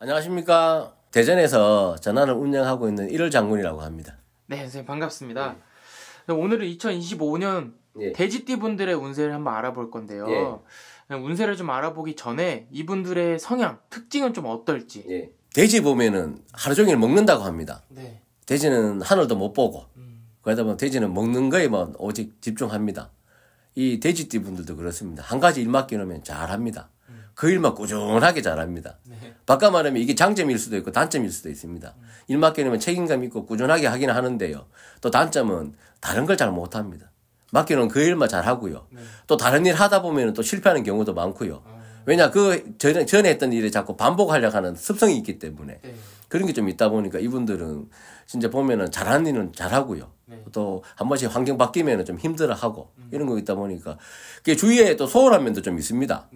안녕하십니까. 대전에서 전환을 운영하고 있는 1월 장군이라고 합니다. 네, 선생님 반갑습니다. 오늘은 2025년 돼지띠 분들의 운세를 한번 알아볼 건데요. 운세를 좀 알아보기 전에 이분들의 성향, 특징은 좀 어떨지. 돼지 보면은 하루 종일 먹는다고 합니다. 네. 돼지는 하늘도 못 보고 그러다 보면 돼지는 먹는 거에만 오직 집중합니다. 이 돼지띠 분들도 그렇습니다. 한 가지 일 맡겨놓으면 잘합니다. 그 일만 꾸준하게 잘합니다. 바꿔 말하면 이게 장점일 수도 있고 단점일 수도 있습니다. 일 맡겨놓으면 책임감 있고 꾸준하게 하긴 하는데요. 또 단점은 다른 걸 잘 못합니다. 맡겨놓은 그 일만 잘하고요. 또 다른 일 하다 보면 또 실패하는 경우도 많고요. 왜냐 그 전에 했던 일에 자꾸 반복하려고 하는 습성이 있기 때문에 그런 게 좀 있다 보니까 이분들은 진짜 보면은 잘하는 일은 잘하고요. 또 한 번씩 환경 바뀌면은 좀 힘들어하고 이런 거 있다 보니까 그게 주위에 또 소홀한 면도 좀 있습니다.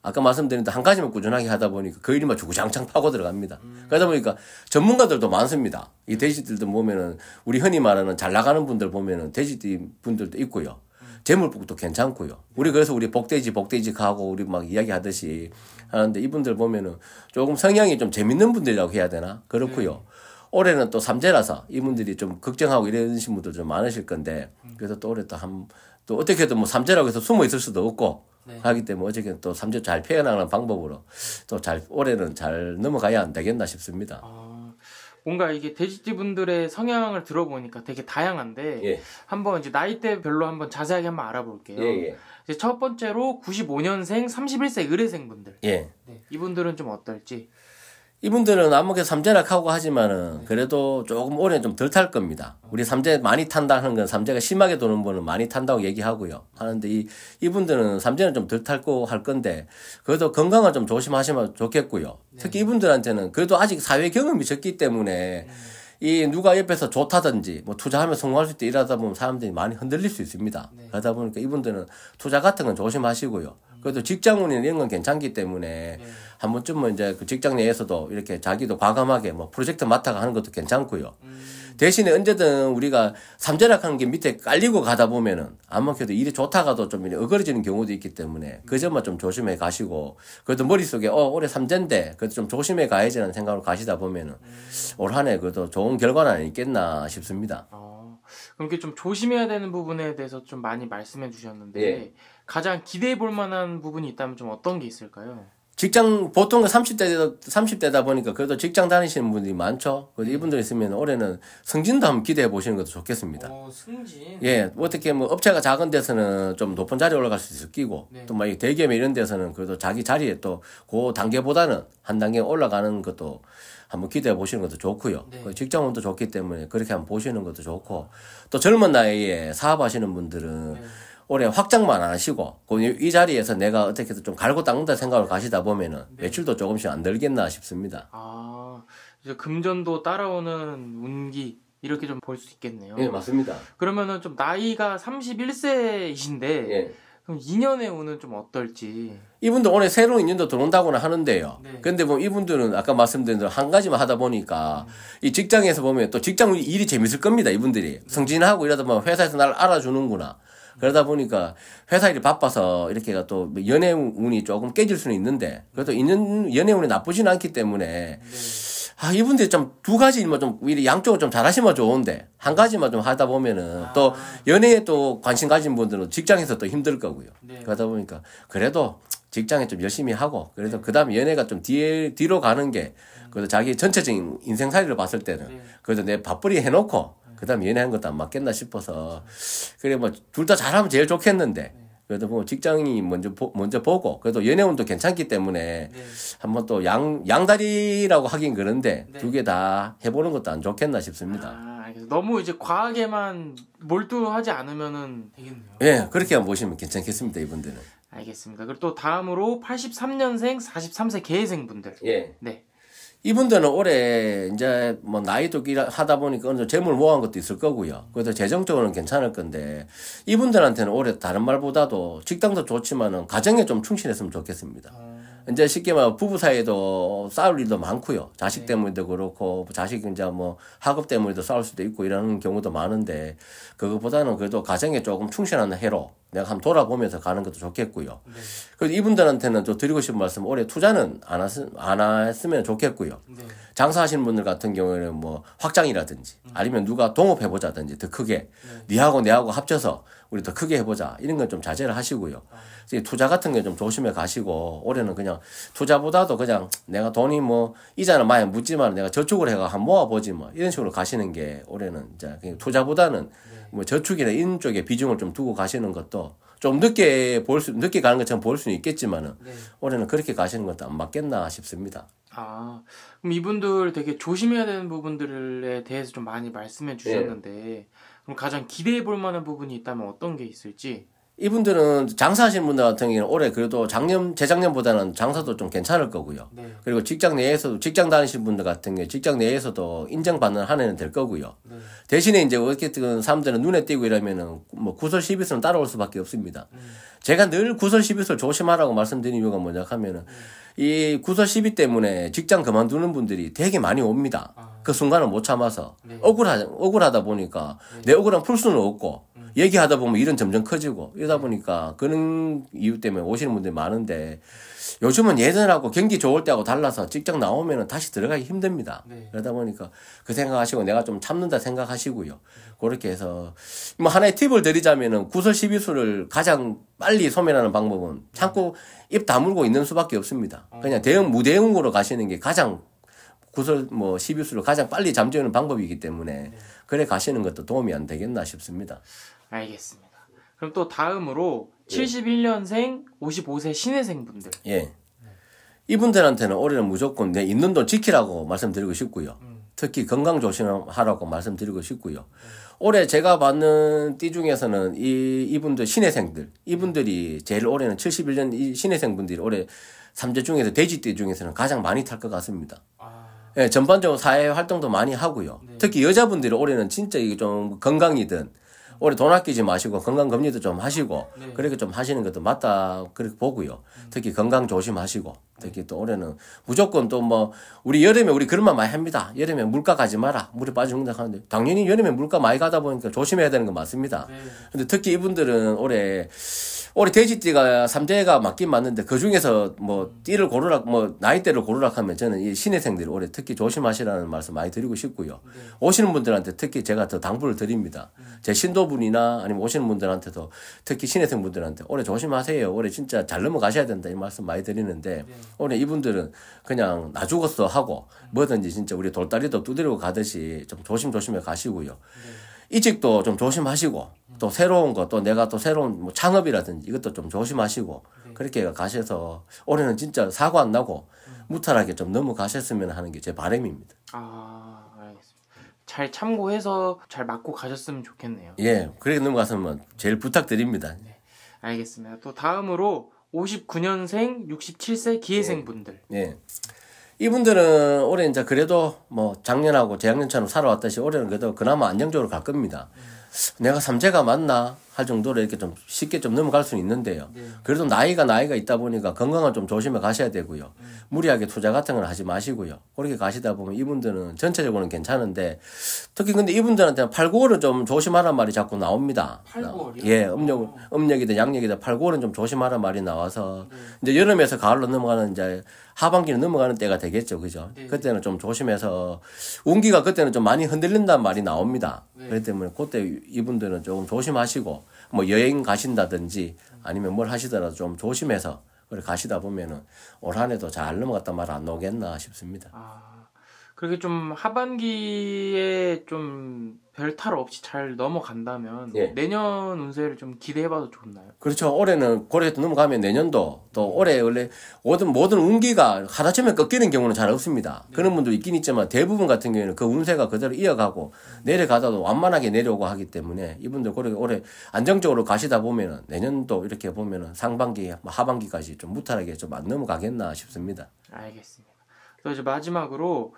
아까 말씀드린 한 가지만 꾸준하게 하다 보니까 그 일만 주구장창 파고 들어갑니다. 그러다 보니까 전문가들도 많습니다. 이 돼지들도 보면은 우리 흔히 말하는 잘 나가는 분들 보면은 돼지띠 분들도 있고요. 재물복도 괜찮고요. 그래서 우리 복돼지 가고 우리 막 이야기하듯이 하는데 이분들 보면은 조금 성향이 좀 재밌는 분들이라고 해야 되나? 그렇고요. 올해는 또 삼재라서 이분들이 좀 걱정하고 이러신 분들 좀 많으실 건데 그래서 또 올해 또 어떻게든 뭐 삼재라고 해서 숨어 있을 수도 없고 하기 때문에 어저께는 또 삼재 잘 표현하는 방법으로 또 올해는 잘 넘어가야 안 되겠나 싶습니다. 뭔가 이게 돼지띠 분들의 성향을 들어보니까 되게 다양한데 한번 이제 나이대별로 한번 자세하게 한번 알아볼게요. 이제 첫 번째로 95년생 31세 의뢰생 분들. 이분들은 좀 어떨지. 이분들은 아무게 삼재락하고 하지만은 그래도 조금 올해는 좀 덜 탈 겁니다. 우리 삼재 많이 탄다 하는 건 삼재가 심하게 도는 분은 많이 탄다고 얘기하고요. 하는데 이분들은 삼재는 좀 덜 탈고 할 건데 그래도 건강을 좀 조심하시면 좋겠고요. 특히 이분들한테는 그래도 아직 사회 경험이 적기 때문에 이 누가 옆에서 좋다든지 뭐 투자하면 성공할 수 있다 이러다 보면 사람들이 많이 흔들릴 수 있습니다. 그러다 보니까 이분들은 투자 같은 건 조심하시고요. 그래도 직장운이나 이런 건 괜찮기 때문에 한 번쯤은 이제 그 직장 내에서도 이렇게 자기도 과감하게 뭐 프로젝트 맡아가 하는 것도 괜찮고요. 대신에 언제든 우리가 삼재락하는 게 밑에 깔리고 가다 보면은 아마 그래도 일이 좋다가도 좀 어그러지는 경우도 있기 때문에 그 점만 좀 조심해 가시고 그래도 머릿속에 올해 삼재인데 그래도 좀 조심해 가야지라는 생각으로 가시다 보면은 올 한 해 그래도 좋은 결과는 있겠나 싶습니다. 그럼 이렇게 좀 조심해야 되는 부분에 대해서 좀 많이 말씀해 주셨는데 가장 기대해 볼 만한 부분이 있다면 좀 어떤 게 있을까요? 직장 보통 30대다 보니까 그래도 직장 다니시는 분들이 많죠. 그래서 이분들 있으면 올해는 승진도 한번 기대해 보시는 것도 좋겠습니다. 승진. 어떻게 뭐 업체가 작은 데서는 좀 높은 자리에 올라갈 수 있을 끼고 또 막 대기업 이런 데서는 그래도 자기 자리에 또 그 단계보다는 한 단계 올라가는 것도 한번 기대해 보시는 것도 좋고요. 직장운도 좋기 때문에 그렇게 한번 보시는 것도 좋고 또 젊은 나이에 사업하시는 분들은 올해 확장만 안 하시고 이 자리에서 내가 어떻게든 좀 갈고 닦는다 생각을 가시다 보면은 매출도 조금씩 안 늘겠나 싶습니다. 이제 금전도 따라오는 운기 이렇게 좀 볼 수 있겠네요. 맞습니다. 그러면은 좀 나이가 31세이신데 그럼 2년의 운은 좀 어떨지. 이분도 올해 새로운 인연도 들어온다고는 하는데요. 근데 뭐 이분들은 아까 말씀드린 대로 한 가지만 하다 보니까 이 직장에서 보면 또 직장 일이 재밌을 겁니다. 이분들이 승진하고 이러다 보면 회사에서 날 알아주는구나. 그러다 보니까 회사 일이 바빠서 이렇게 또 연애 운이 조금 깨질 수는 있는데 그래도 연애 운이 나쁘지는 않기 때문에 이분들이 좀 두 가지 일만 좀 양쪽을 좀 잘하시면 좋은데 한 가지만 좀 하다 보면은 또 연애에 또 관심 가진 분들은 직장에서 또 힘들 거고요. 그러다 보니까 그래도 직장에 좀 열심히 하고 그래서 그다음에 연애가 좀 뒤로 가는 게 그래도 자기 전체적인 인생살이를 봤을 때는 그래도 내 밥벌이 해놓고 그다음에 연애한 것도 안 맞겠나 싶어서 그래 뭐 둘 다 잘하면 제일 좋겠는데 그래도 뭐 직장이 먼저 보고 그래도 연애운도 괜찮기 때문에 한번 또 양다리라고 하긴 그런데 두 개 다 해보는 것도 안 좋겠나 싶습니다. 너무 이제 과하게만 몰두하지 않으면은 되겠네요. 그렇게 한번 보시면 괜찮겠습니다. 이분들은. 알겠습니다. 그리고 또 다음으로 83년생 43세 계회생 분들. 이분들은 올해 이제 뭐 나이도 하다 보니까 어느 정도 재물 모아한 것도 있을 거고요. 그래서 재정적으로는 괜찮을 건데 이분들한테는 올해 다른 말보다도 직장도 좋지만은 가정에 좀 충실했으면 좋겠습니다. 이제 쉽게 말하면 부부 사이에도 싸울 일도 많고요. 자식 때문에도 그렇고 자식 이제 뭐 학업 때문에도 싸울 수도 있고 이러는 경우도 많은데 그것보다는 그래도 가정에 조금 충실한 해로 내가 한번 돌아보면서 가는 것도 좋겠고요. 네. 그래서 이분들한테는 좀 드리고 싶은 말씀, 올해 투자는 안 했으면 좋겠고요. 네. 장사하시는 분들 같은 경우에는 뭐 확장이라든지 아니면 누가 동업해보자든지 더 크게 니하고 내하고 합쳐서 우리 더 크게 해보자 이런 건 좀 자제를 하시고요. 투자 같은 게 좀 조심해 가시고 올해는 그냥 투자보다도 그냥 내가 돈이 뭐 이자는 많이 묻지만 내가 저축을 해가 한번 모아보지 뭐 이런 식으로 가시는 게 올해는 이제 그냥 투자보다는 뭐 저축이나 이런 쪽에 비중을 좀 두고 가시는 것도 좀 늦게 가는 것처럼 보일 수는 있겠지만은 올해는 그렇게 가시는 것도 안 맞겠나 싶습니다. 아, 그럼 이분들 되게 조심해야 되는 부분들에 대해서 좀 많이 말씀해 주셨는데 그럼 가장 기대해 볼 만한 부분이 있다면 어떤 게 있을지? 이분들은 장사하시는 분들 같은 경우는 올해 그래도 재작년보다는 장사도 좀 괜찮을 거고요. 네. 그리고 직장 다니시는 분들 같은 경우 직장 내에서도 인정받는 한 해는 될 거고요. 네. 대신에 이제 어쨌든 사람들은 눈에 띄고 이러면은 뭐 구설 시비설은 따라올 수밖에 없습니다. 제가 늘 구설 시비설 조심하라고 말씀드린 이유가 뭐냐 하면은 이 구설 시비 때문에 직장 그만두는 분들이 되게 많이 옵니다. 그 순간을 못 참아서 억울하다 보니까 내 억울함 풀 수는 없고 얘기하다 보면 일은 점점 커지고 이러다 보니까 그런 이유 때문에 오시는 분들이 많은데 요즘은 예전하고 경기 좋을 때하고 달라서 직장 나오면은 다시 들어가기 힘듭니다. 그러다 보니까 그 생각하시고 내가 좀 참는다 생각하시고요. 그렇게 해서 뭐 하나의 팁을 드리자면은 구설 시비수를 가장 빨리 소멸하는 방법은 참고 입 다물고 있는 수밖에 없습니다. 그냥 무대응으로 가시는 게 가장 구설 시비수를 가장 빨리 잠재우는 방법이기 때문에 그래 가시는 것도 도움이 안 되겠나 싶습니다. 알겠습니다. 그럼 또 다음으로 71년생 55세 신혜생 분들. 예. 이분들한테는 올해는 무조건 내 있는 돈 지키라고 말씀드리고 싶고요. 특히 건강 조심하라고 말씀드리고 싶고요. 올해 제가 받는 띠 중에서는 이분들 신혜생들, 이분들이 제일 올해는 71년 이 신혜생 분들이 올해 3재 중에서 돼지띠 중에서는 가장 많이 탈 것 같습니다. 예, 전반적으로 사회 활동도 많이 하고요. 특히 여자분들이 올해는 진짜 이게 좀 건강이든 올해 돈 아끼지 마시고 건강 검진도 좀 하시고 그렇게 좀 하시는 것도 맞다 그렇게 보고요. 특히 건강 조심하시고 특히 또 올해는 무조건 또 우리 여름에 우리 그런 말 많이 합니다. 여름에 물가 가지 마라. 물에 빠져 죽는다 하는데 당연히 여름에 물가 많이 가다 보니까 조심해야 되는 건 맞습니다. 근데 특히 이분들은 올해 돼지띠가 3재가 맞긴 맞는데 그 중에서 띠를 고르라 나이대를 고르라 하면 저는 이 신혜생들이 올해 특히 조심하시라는 말씀 많이 드리고 싶고요. 오시는 분들한테 특히 제가 더 당부를 드립니다. 제 신도분이나 아니면 오시는 분들한테도 특히 신혜생 분들한테 올해 조심하세요. 올해 진짜 잘 넘어가셔야 된다 이 말씀 많이 드리는데 올해 이분들은 그냥 나 죽었어 하고 뭐든지 진짜 우리 돌다리도 두드리고 가듯이 좀 조심조심해 가시고요. 이직도 좀 조심하시고 또 새로운 거 또 내가 또 새로운 창업이라든지 이것도 좀 조심하시고 그렇게 가셔서 올해는 진짜 사고 안 나고 무탈하게 좀 넘어가셨으면 하는 게 제 바람입니다. 아, 알겠습니다. 잘 참고해서 잘 맞고 가셨으면 좋겠네요. 예, 그렇게 넘어갔으면 제일 부탁드립니다. 네, 알겠습니다. 또 다음으로 59년생 67세 기회생 분들. 예. 이분들은 올해 이제 그래도 작년하고 재작년처럼 살아왔듯이 올해는 그래도 그나마 안정적으로 갈 겁니다. 내가 3재가 맞나 할 정도로 이렇게 좀 쉽게 좀 넘어갈 수는 있는데요. 그래도 나이가 있다 보니까 건강을 좀 조심해 가셔야 되고요. 무리하게 투자 같은 걸 하지 마시고요. 그렇게 가시다 보면 이분들은 전체적으로는 괜찮은데 특히 근데 이분들한테는 8, 9월은 좀 조심하란 말이 자꾸 나옵니다. 8, 9월이요? 예, 음력이든 양력이든 8, 9월은 좀 조심하란 말이 나와서 이제 여름에서 가을로 넘어가는 이제 하반기는 넘어가는 때가 되겠죠. 그죠? 그때는 좀 조심해서 운기가 그때는 좀 많이 흔들린다는 말이 나옵니다. 그렇기 때문에 그때 이분들은 조금 조심하시고 여행 가신다든지 아니면 뭘 하시더라도 좀 조심해서 가시다 보면은 올 한 해도 잘 넘어갔단 말 안 나오겠나 싶습니다. 그렇게 좀 하반기에 좀 별탈 없이 잘 넘어간다면 내년 운세를 좀 기대해봐도 좋나요? 그렇죠. 올해는 그렇게 넘어가면 내년도 또 올해 원래 모든 운기가 하나쯤에 꺾이는 경우는 잘 없습니다. 그런 분도 있긴 있지만 대부분 같은 경우에는 그 운세가 그대로 이어가고 내려가다도 완만하게 내려오고 하기 때문에 이분들 그렇게 올해 안정적으로 가시다 보면은 내년도 이렇게 보면은 상반기, 하반기까지 좀 무탈하게 좀 안 넘어가겠나 싶습니다. 알겠습니다. 또 이제 마지막으로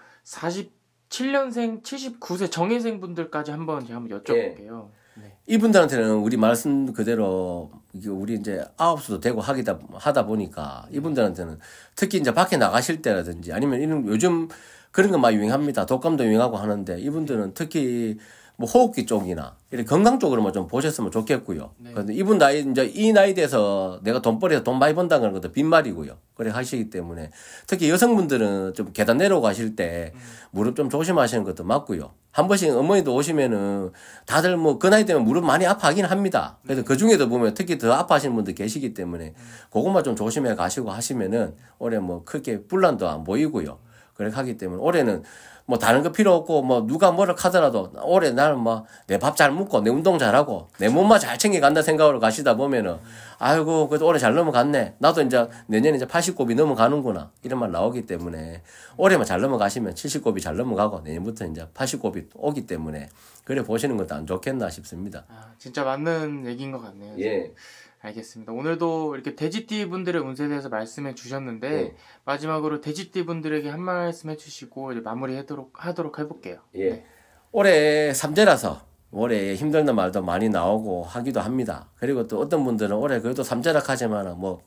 47년생 79세 정예생 분들까지 제가 한번 여쭤볼게요. 네. 이분들한테는 우리 말씀 그대로 우리 이제 아홉수도 되고 하다 보니까 이분들한테는 특히 이제 밖에 나가실 때라든지 아니면 요즘 그런 거 많이 유행합니다. 독감도 유행하고 하는데 이분들은 특히 뭐 호흡기 쪽이나 이렇게 건강 쪽으로만 좀 보셨으면 좋겠고요. 네. 그런데 이분 나이 이제 이 나이 돼서 내가 돈벌이해서 돈 많이 번다는 것도 빈말이고요. 그래 하시기 때문에 특히 여성분들은 좀 계단 내려가실 때 무릎 좀 조심하시는 것도 맞고요. 한 번씩 어머니도 오시면은 다들 뭐 그 나이 되면 무릎 많이 아파하긴 합니다. 그래서 그 중에도 보면 특히 더 아파하시는 분들 계시기 때문에 그것만 좀 조심해 가시고 하시면은 올해 뭐 크게 분란도 안 보이고요. 그렇게 하기 때문에 올해는 뭐 다른 거 필요 없고 뭐 누가 뭐를 하더라도 올해 나는 뭐 내 밥 잘 먹고 내 운동 잘하고 내 몸만 잘 챙겨간다 생각으로 가시다 보면은 아이고 그래도 올해 잘 넘어갔네. 나도 이제 내년에 이제 80곱이 넘어가는구나 이런 말 나오기 때문에 올해만 잘 넘어가시면 70곱이 잘 넘어가고 내년부터 이제 80곱이 오기 때문에 그래 보시는 것도 안 좋겠나 싶습니다. 아, 진짜 맞는 얘기인 것 같네요. 예. 알겠습니다. 오늘도 이렇게 돼지띠 분들의 운세에 대해서 말씀해 주셨는데 예. 마지막으로 돼지띠 분들에게 한 말씀 해주시고 이제 마무리하도록 해볼게요. 예. 네. 올해 삼재라서 올해 힘들다는 말도 많이 나오고 하기도 합니다. 그리고 또 어떤 분들은 올해 그래도 삼재라 하지만 뭐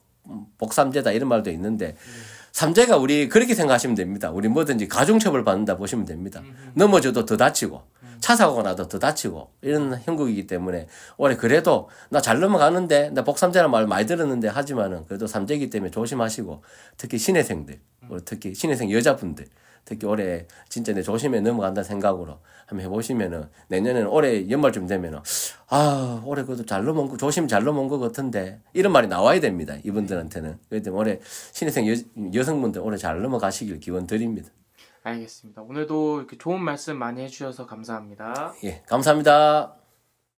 복삼재다 이런 말도 있는데 삼재가 우리 그렇게 생각하시면 됩니다. 우리 뭐든지 가중처벌 받는다 보시면 됩니다. 넘어져도 더 다치고 차 사고가 나도 더 다치고 이런 형국이기 때문에 올해 그래도 나 잘 넘어가는데 나 복삼재라는 말 많이 들었는데 하지만은 그래도 삼재이기 때문에 조심하시고 특히 신혜생들 특히 신혜생 여자분들 특히 올해 진짜 내 조심해 넘어간다 생각으로 한번 해보시면은 내년에는 올해 연말쯤 되면은 아 올해 그래도 잘 넘어온 거 조심 잘 넘어온 것 같은데 이런 말이 나와야 됩니다. 이분들한테는. 그렇기 때문에 올해 신혜생 여성분들 올해 잘 넘어가시길 기원 드립니다. 알겠습니다. 오늘도 이렇게 좋은 말씀 많이 해주셔서 감사합니다. 예, 감사합니다.